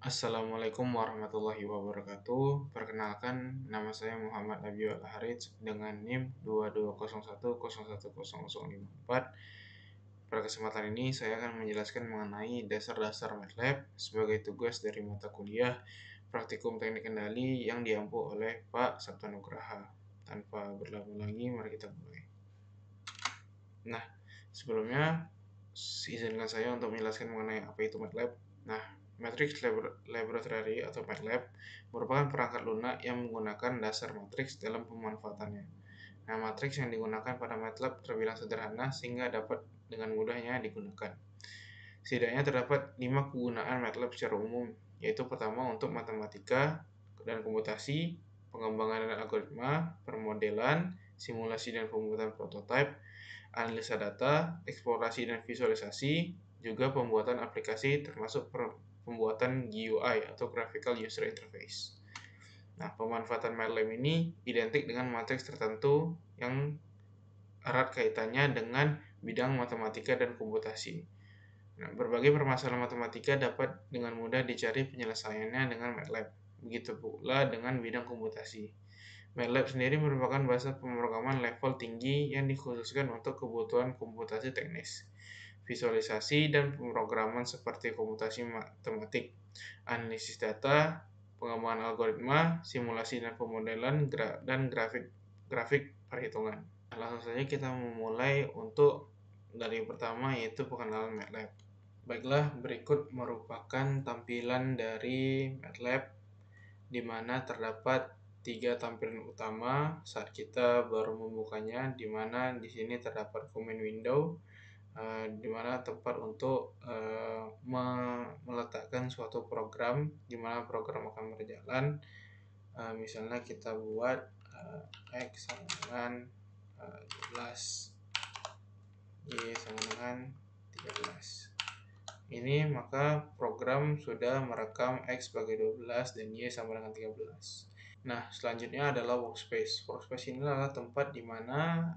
Assalamualaikum warahmatullahi wabarakatuh. Perkenalkan, nama saya Muhammad Abiul Harits dengan NIM 2201010054. Pada kesempatan ini saya akan menjelaskan mengenai dasar-dasar MATLAB sebagai tugas dari mata kuliah Praktikum Teknik Kendali yang diampu oleh Pak Sabta Nugraha. Tanpa berlama lagi, mari kita mulai. Nah, sebelumnya izinkan saya untuk menjelaskan mengenai apa itu MATLAB. Nah, Matrix Laboratory atau MATLAB merupakan perangkat lunak yang menggunakan dasar matriks dalam pemanfaatannya. Nah, matriks yang digunakan pada MATLAB terbilang sederhana sehingga dapat dengan mudahnya digunakan. Setidaknya terdapat 5 kegunaan MATLAB secara umum, yaitu pertama untuk matematika dan komputasi, pengembangan dan algoritma, permodelan, simulasi dan pembuatan prototipe, analisa data, eksplorasi dan visualisasi, juga pembuatan aplikasi termasuk pembuatan GUI atau Graphical User Interface. Nah, pemanfaatan MATLAB ini identik dengan matriks tertentu yang erat kaitannya dengan bidang matematika dan komputasi. Nah, berbagai permasalahan matematika dapat dengan mudah dicari penyelesaiannya dengan MATLAB. Begitu pula dengan bidang komputasi. MATLAB sendiri merupakan bahasa pemrograman level tinggi yang dikhususkan untuk kebutuhan komputasi teknis, visualisasi, dan pemrograman seperti komputasi matematik, analisis data, pengembangan algoritma, simulasi dan pemodelan, dan grafik perhitungan. Langsung saja kita memulai untuk dari pertama yaitu pengenalan MATLAB. Baiklah, berikut merupakan tampilan dari MATLAB di mana terdapat 3 tampilan utama saat kita baru membukanya, di mana di sini terdapat command window, di mana tempat untuk meletakkan suatu program, di mana program akan berjalan. Misalnya kita buat X sama dengan 12, Y sama dengan 13. Ini maka program sudah merekam X sebagai 12 dan Y sama dengan 13. Nah, selanjutnya adalah workspace. Workspace ini adalah tempat di mana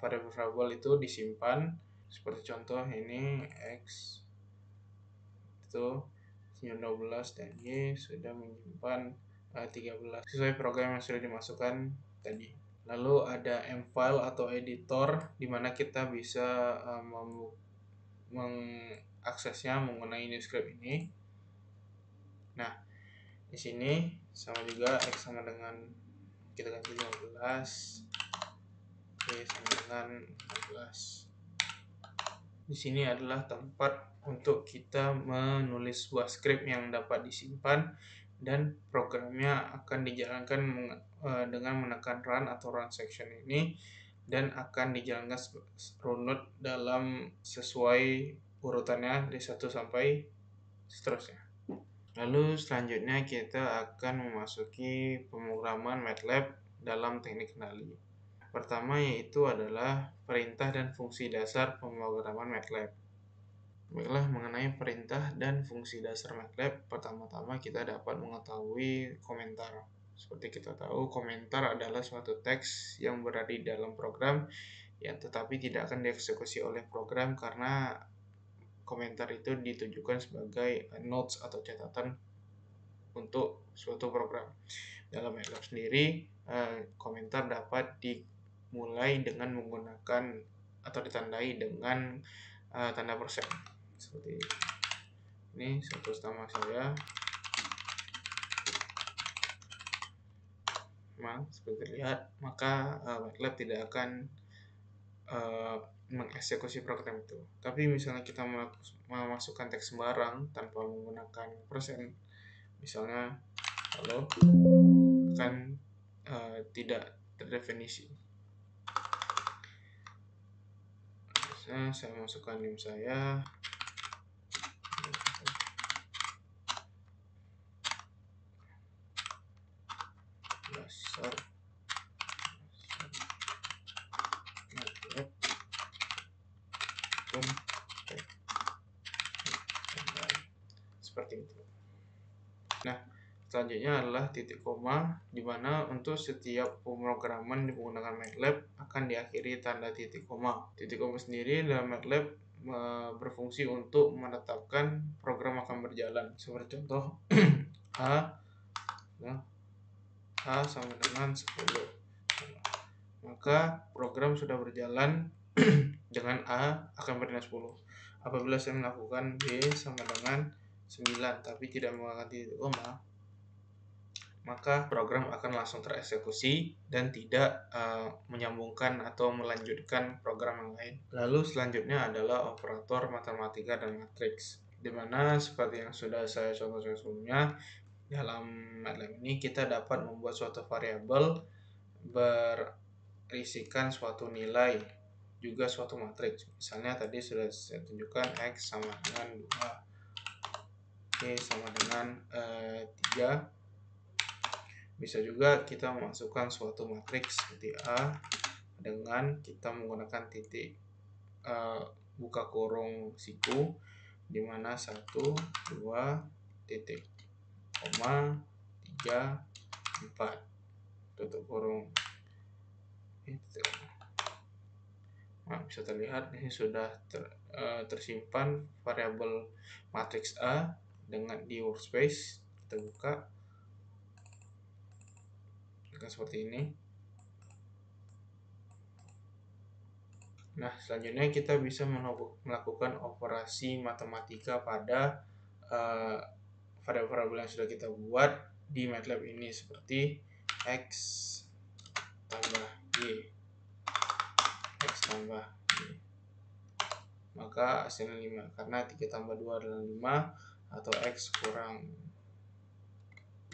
variabel-variabel itu disimpan. Seperti contoh ini X itu 12 dan Y sudah menyimpan 13 sesuai program yang sudah dimasukkan tadi. Lalu ada M-file atau editor di mana kita bisa mengaksesnya menggunakai new script ini. Nah, di sini sama juga X sama dengan kita ganti 15, Y sama dengan 16. Di sini adalah tempat untuk kita menulis sebuah script yang dapat disimpan dan programnya akan dijalankan dengan menekan run atau run section ini dan akan dijalankan runut dalam sesuai urutannya dari 1 sampai seterusnya. Lalu selanjutnya kita akan memasuki pemrograman MATLAB dalam teknik kendali. Pertama yaitu adalah perintah dan fungsi dasar pemrograman MATLAB. Baiklah, mengenai perintah dan fungsi dasar MATLAB, pertama-tama kita dapat mengetahui komentar. Seperti kita tahu, komentar adalah suatu teks yang berada di dalam program yang tetapi tidak akan dieksekusi oleh program karena komentar itu ditujukan sebagai notes atau catatan untuk suatu program. Dalam MATLAB sendiri, komentar dapat dimulai dengan menggunakan atau ditandai dengan tanda persen. Seperti ini, satu nama saya. Seperti terlihat, maka MATLAB tidak akan mengeksekusi program itu. Tapi misalnya kita memasukkan teks sembarang tanpa menggunakan persen, misalnya halo, akan tidak terdefinisi. Misalnya saya masukkan NIM saya, dasar MATLAB seperti itu. Nah, selanjutnya adalah titik koma, di mana untuk setiap pemrograman menggunakan MATLAB akan diakhiri tanda titik koma. Titik koma sendiri dalam MATLAB berfungsi untuk menetapkan program akan berjalan berjalan. Seperti contoh A sama dengan 10. Maka program sudah berjalan dengan A akan bernilai 10. Apabila saya melakukan B sama dengan 9 tapi tidak menggunakan titik koma, maka program akan langsung tereksekusi dan tidak menyambungkan atau melanjutkan program yang lain. Lalu selanjutnya adalah operator matematika dan matriks, di mana seperti yang sudah saya contohkan sebelumnya, dalam MATLAB ini kita dapat membuat suatu variabel berisikan suatu nilai, juga suatu matriks. Misalnya tadi sudah saya tunjukkan X sama dengan 2, Y sama dengan 3. Bisa juga kita memasukkan suatu matriks seperti A dengan kita menggunakan titik buka kurung siku, di mana 1, 2, titik, koma, 3, 4, tutup kurung. Nah, bisa terlihat ini sudah tersimpan variabel matriks A dengan di workspace. Kita buka seperti ini. Nah, selanjutnya kita bisa melakukan operasi matematika pada variabel yang sudah kita buat di MATLAB ini, seperti X tambah Y, X tambah Y. Maka hasilnya 5, karena 3 tambah 2 adalah 5, atau X kurang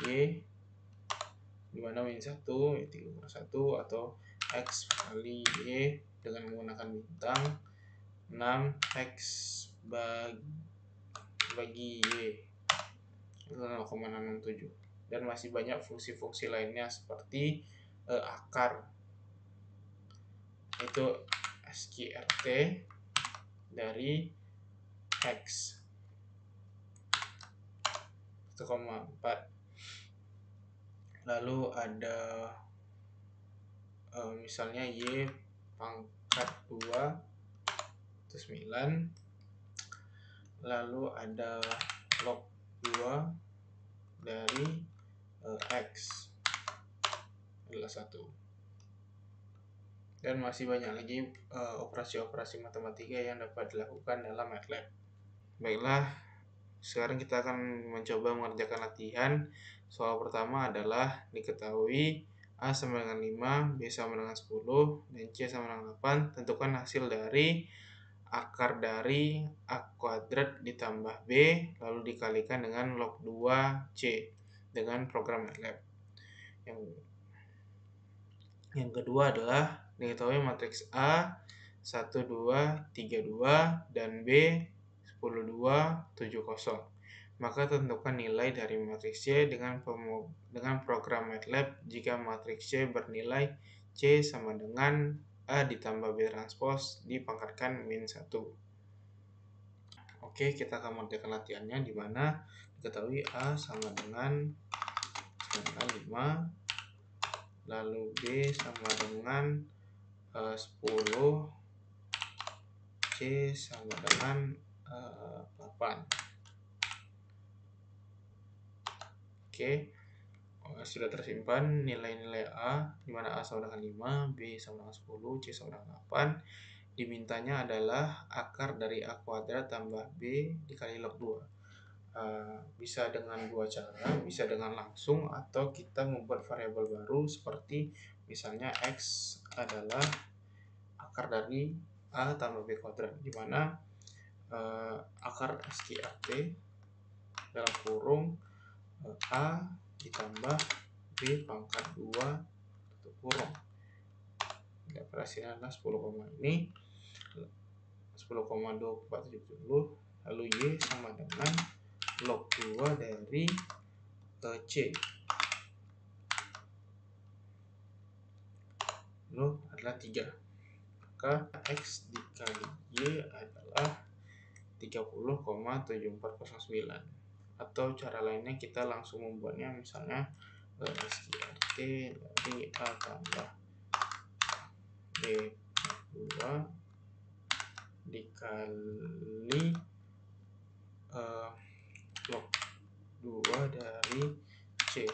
Y, dimana min 1, ya 3 kurang 1, atau X kali Y dengan menggunakan bintang 6X bagi Y 0,667. Dan masih banyak fungsi-fungsi lainnya seperti akar, itu SQRT dari X 1,4. Lalu ada misalnya Y pangkat 2 itu 9. Lalu ada log 2 dari X adalah 1. Dan masih banyak lagi operasi-operasi matematika yang dapat dilakukan dalam MATLAB. Baiklah, sekarang kita akan mencoba mengerjakan latihan. Soal pertama adalah diketahui A sama dengan 5, B sama dengan 10, dan C sama dengan 8. Tentukan hasil dari akar dari A kuadrat ditambah B, lalu dikalikan dengan log 2C dengan program MATLAB. Yang kedua adalah diketahui matriks A 1, 2, 3, 2 dan B 10, 2, 7, 0. Maka tentukan nilai dari matriks C dengan program MATLAB jika matriks C bernilai C sama dengan A ditambah B transpose dipangkatkan min 1. Oke, kita akan mengerjakan latihannya, di mana diketahui A sama dengan 5, lalu B sama dengan 10, C sama dengan 8. Oke, sudah tersimpan nilai-nilai A, di mana A sama dengan 5, B sama dengan 10, C sama dengan 8. Dimintanya adalah akar dari A kuadrat tambah B dikali log 2. Bisa dengan dua cara, bisa dengan langsung atau kita membuat variabel baru seperti misalnya X adalah akar dari A tambah B kuadrat, di mana akar SQRT dalam kurung A ditambah B pangkat 2 tutup kurung. Hasilnya adalah 10, ini 10,2470, lalu Y sama dengan log 2 dari C, lalu adalah 3. Maka X dikali Y adalah 30,7409. Atau cara lainnya kita langsung membuatnya, misalnya SQRT dari A tambah B 2 dikali log 2 dari C.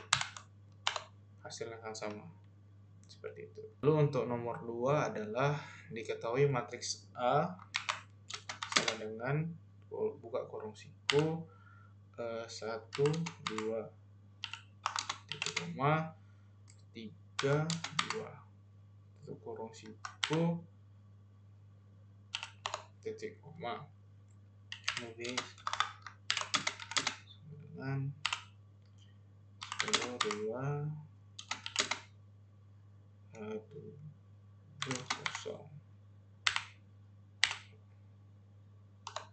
Hasilnya akan sama. Seperti itu. Lalu untuk nomor 2 adalah diketahui matriks A sama dengan buka kurung siku 1, 2, titik koma 3, 2 tutup kurung siku titik koma lebih dengan 10, 2, 1, 0.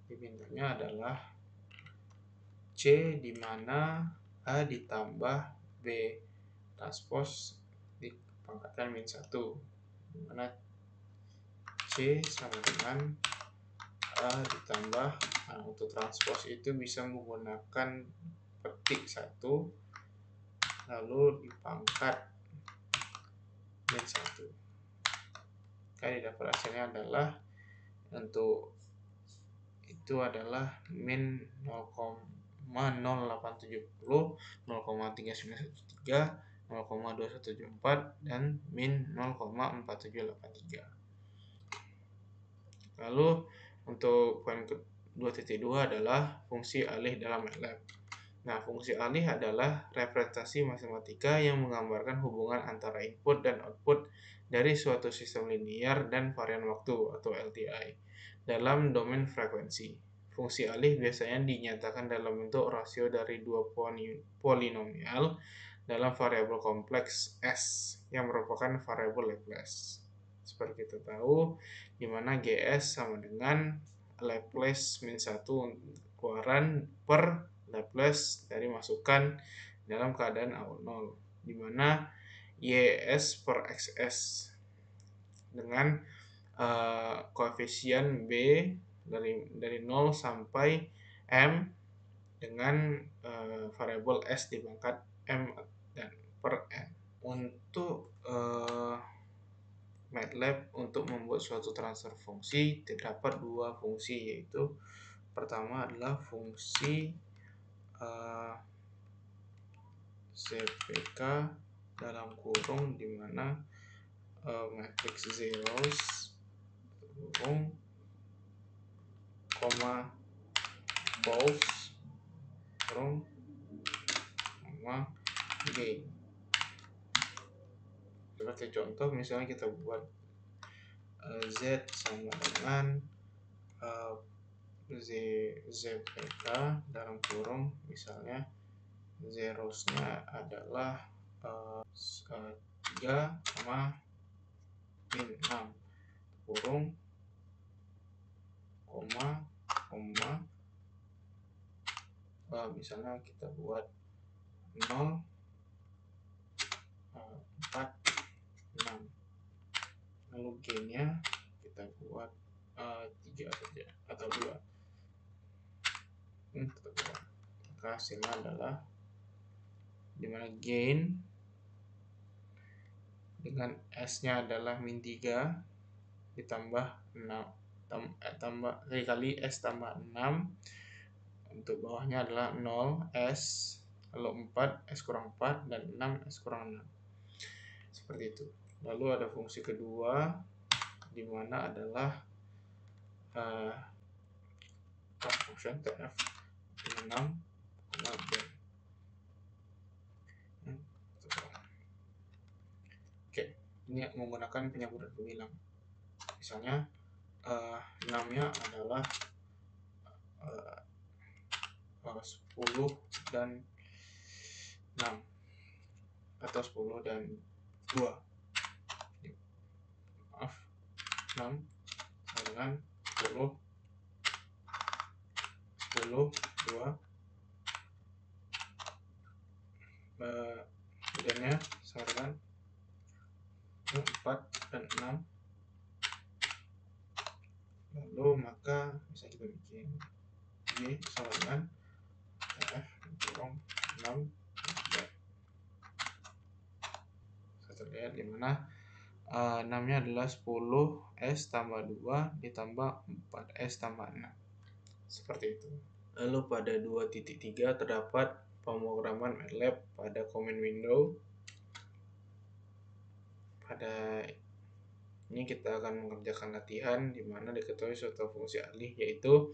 Dimintanya adalah C di mana A ditambah B transpose dipangkatkan -1, di mana C sama dengan A ditambah, untuk transpose itu bisa menggunakan petik 1 lalu dipangkat -1. Kali dapat hasilnya adalah untuk itu adalah min 0,0870, 0,3913, 0,2174 dan min 0,4783. Lalu untuk poin 2.2 adalah fungsi alih dalam MATLAB. Nah, fungsi alih adalah representasi matematika yang menggambarkan hubungan antara input dan output dari suatu sistem linier dan varian waktu atau LTI dalam domain frekuensi. Fungsi alih biasanya dinyatakan dalam bentuk rasio dari dua polinomial dalam variabel kompleks S yang merupakan variabel Laplace. Seperti kita tahu, di mana GS sama dengan Laplace -1 keluaran per Laplace dari masukan dalam keadaan awal 0, di mana YS per XS dengan koefisien B dari 0 sampai M dengan variabel S dipangkat M dan per N. Untuk MATLAB untuk membuat suatu transfer fungsi terdapat dua fungsi, yaitu pertama adalah fungsi CPK dalam kurung di mana matriks zeros kurung koma false kurung koma gain. Seperti contoh, misalnya kita buat Z sama dengan ZPK dalam kurung, misalnya zerosnya adalah 3, min 6 kurung koma misalnya kita buat 0, 4, 6, lalu gainnya kita buat 3 saja atau 2. Maka hasilnya adalah dimana gain dengan S-nya adalah -3 ditambah 6 kali S tambah 6, untuk bawahnya adalah 0 S, lalu 4 S kurang 4 dan 6 S kurang 6. Seperti itu. Lalu ada fungsi kedua di mana adalah function TF 6 B. Oke, ini menggunakan penyambutan pembilang. Misalnya 6-nya adalah 10 dan 6 atau 10 dan 2. Maaf, 6 dengan 10, 2, kemudiannya sama dengan 4 dan 6. Lalu maka bisa kita bikin Y sama dengan F kurang 6. Kita lihat dimana 6-nya adalah 10 S tambah 2 ditambah 4 S tambah 6. Seperti itu. Lalu pada 2.3 terdapat pemrograman MATLAB pada command window. Pada ini kita akan mengerjakan latihan di mana diketahui suatu fungsi alih yaitu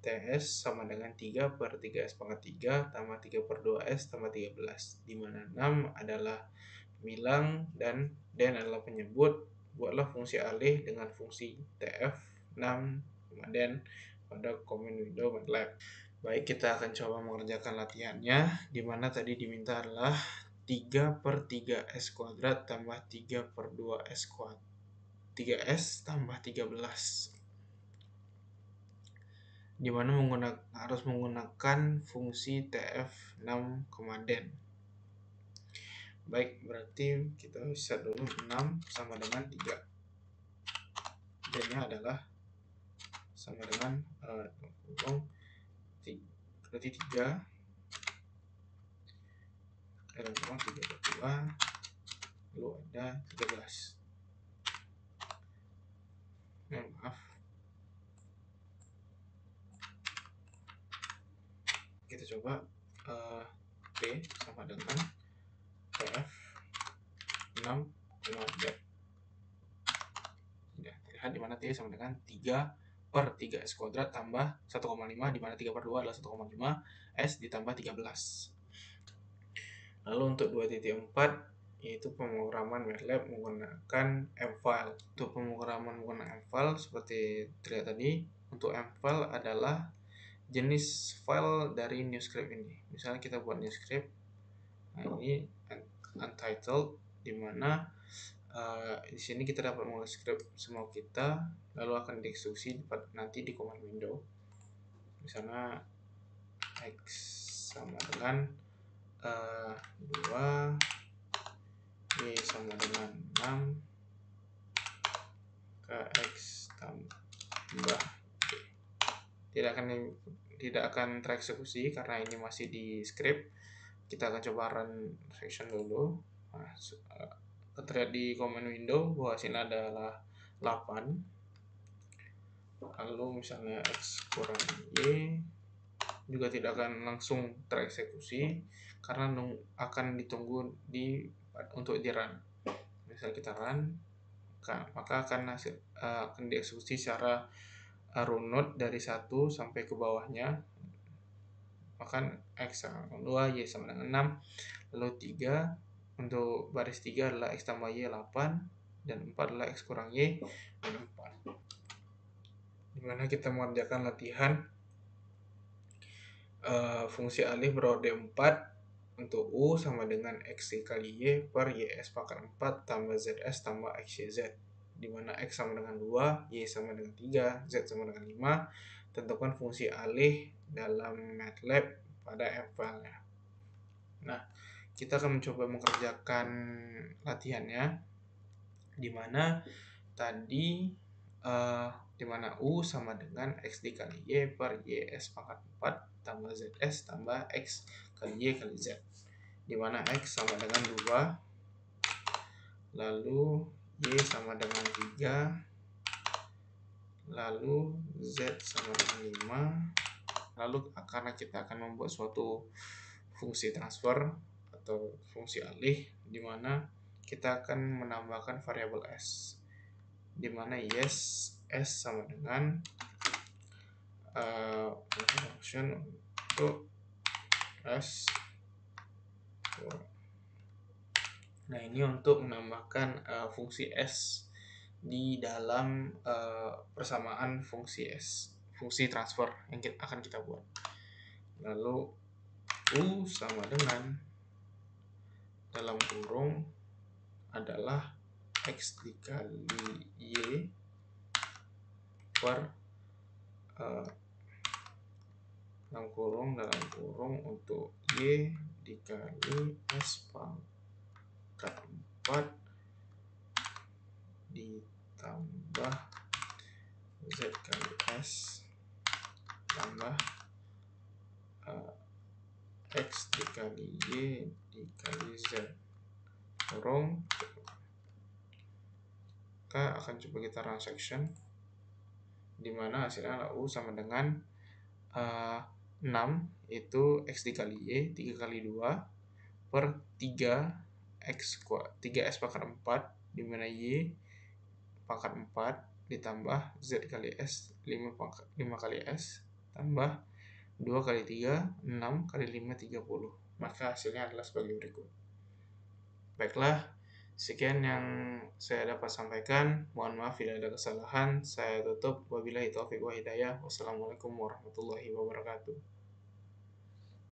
TS sama dengan 3/3S pangkat 3 tambah 3/2S tambah 13, di mana 6 adalah pemilang dan adalah penyebut. Buatlah fungsi alih dengan fungsi TF 6, dan pada command window MATLAB. Baik, kita akan coba mengerjakan latihannya, di mana tadi diminta adalah 3/3S kuadrat tambah 3/2S kuadrat 3S tambah 13, di mana harus menggunakan fungsi TF6, den. Baik, berarti kita set dulu 6 sama dengan 3. D-nya adalah sama dengan berarti 3 3/2, lalu ada 13. Maaf, kita coba T sama dengan TF 6, D. Lihat di mana T sama dengan 3/3S kuadrat tambah 1,5, di mana 3/2 adalah 1,5, S ditambah 13. Lalu untuk 2.4 yaitu pemrograman MATLAB menggunakan M-file. Untuk pemrograman menggunakan M-file seperti terlihat tadi, untuk M-file adalah jenis file dari new script ini. Misalnya kita buat new script, nah ini untitled, di mana di sini kita dapat menulis script semau kita, lalu akan dieksekusi nanti di command window. Misalnya X sama dengan 2, Y sama dengan 6, KX tambah Y. Tidak akan tereksekusi karena ini masih di script. Kita akan coba run section dulu. Nah, terlihat di command window bahwa sini adalah 8. Lalu misalnya X kurang Y juga tidak akan langsung tereksekusi karena akan ditunggu untuk di run. Misal kita run, maka akan dieksekusi secara runut dari 1 sampai ke bawahnya. Maka X sama dengan 2, Y sama dengan 6, lalu 3 untuk baris 3 adalah X tambah Y 8, dan 4 adalah X kurang Y dan 4. Dimana kita mengerjakan latihan fungsi alih berorder 4 untuk U sama dengan X dikali Y per YS pangkat 4 tambah ZS tambah XYZ, dimana X sama dengan 2, Y sama dengan 3, Z sama dengan 5. Tentukan fungsi alih dalam MATLAB pada M-file-nya. Nah, kita akan mencoba mengerjakan latihannya, dimana tadi dimana U sama dengan X dikali Y per YS pangkat 4 tambah ZS tambah X kali Y kali Z, dimana X sama dengan 2, lalu Y sama dengan 3, lalu Z sama dengan 5. Lalu karena kita akan membuat suatu fungsi transfer atau fungsi alih, dimana kita akan menambahkan variabel S, dimana yes S sama dengan function untuk S. Nah, ini untuk menambahkan fungsi S di dalam persamaan fungsi S, fungsi transfer yang akan kita buat. Lalu U sama dengan dalam kurung adalah X dikali Y per dalam kurung untuk Y dikali S pangkat 4 ditambah Z kali S tambah X dikali Y dikali Z kurung. Kita akan coba kita run section, dimana hasilnya adalah U sama dengan 6 itu X dikali Y, 3 kali 2 per 3x pangkat 4, di mana Y pangkat 4 ditambah Z kali S, 5 kali S, tambah 2 kali 3, 6 kali 5, 30. Maka hasilnya adalah sebagai berikut. Baiklah, sekian yang saya dapat sampaikan. Mohon maaf bila ada kesalahan. Saya tutup. Wabillahi taufiq wa hidayah. Wassalamualaikum warahmatullahi wabarakatuh.